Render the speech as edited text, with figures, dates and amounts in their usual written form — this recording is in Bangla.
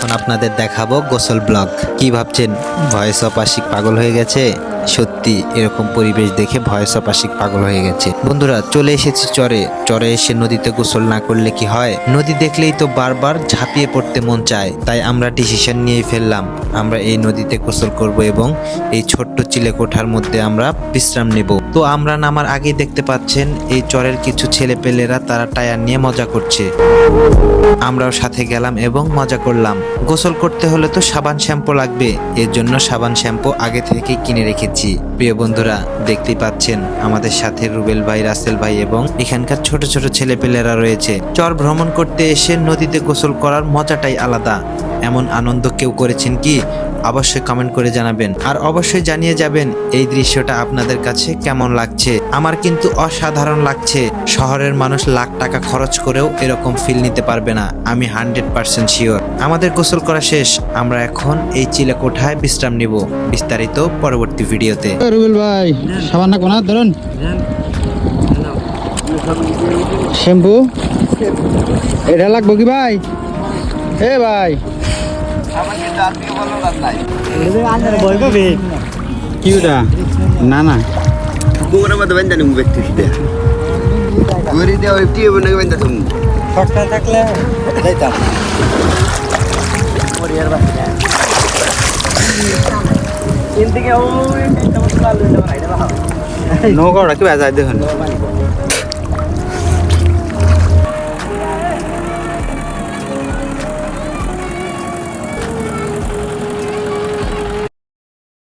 এখন আপনাদের দেখাবো গোসল ব্লগ। কি ভাবছেন ভয়েস অফ আশিক পাগল হয়ে গেছে? সত্যি এরকম পরিবেশ দেখে ভয়েস অফ আশিক পাগল হয়ে গেছে। বন্ধুরা চলে এসেছি চরে এসে নদীতে গোসল না করলে কি হয়? নদী দেখলেই তো বারবার ঝাঁপিয়ে পড়তে মন চায়। তাই আমরা ডিসিশন নিয়ে ফেললাম আমরা এই নদীতে গোসল করব এবং এই ছোট্ট চিলেকোঠার মধ্যে আমরা বিশ্রাম নেব। তো আমরা নামার আগেই দেখতে পাচ্ছেন এই চরের কিছু ছেলেপেলেরা তারা টায়ার নিয়ে মজা করছে। আমরাও সাথে গেলাম এবং মজা করলাম। গোসল করতে হলে তো সাবান শ্যাম্পু লাগবে, এর জন্য সাবান শ্যাম্পু আগে থেকে কিনে রেখেছি। প্রিয় বন্ধুরা দেখতেই পাচ্ছেন আমাদের সাথে রুবেল ভাই, রাসেল ভাই এবং এখানকার ছোট ছোট ছেলেপেলেরা রয়েছে। চর ভ্রমণ করতে এসে নদীতে গোসল করার মজাটাই আলাদা। এমন আনন্দ কেউ করেছেন কি? অবশ্যই কমেন্ট করে জানাবেন, আর অবশ্যই জানিয়ে যাবেন এই দৃশ্যটা আপনাদের কাছে কেমন লাগছে। আমার কিন্তু অসাধারণ লাগছে। শহরের মানুষ লাখ টাকা খরচ করেও এরকম ফিল নিতে পারবে না, আমি 100% শিওর। আমাদের গোসল করা শেষ, আমরা এখন এই চিলেকোঠায় বিশ্রাম নিব। বিস্তারিত পরবর্তী ভিডিওতে। রুবেল ভাই সাবান না কোনা ধরুন শ্যাম্পু এটা লাগবো কি ভাই? এ ভাই কি ওটা? না না Bukan apa teman dan umbek tu dia. Guri dia umbek dia pun nak benda tu. ফটকা থাকলে যাইতাম। নৌকা রাখি বাজায় দেখুন।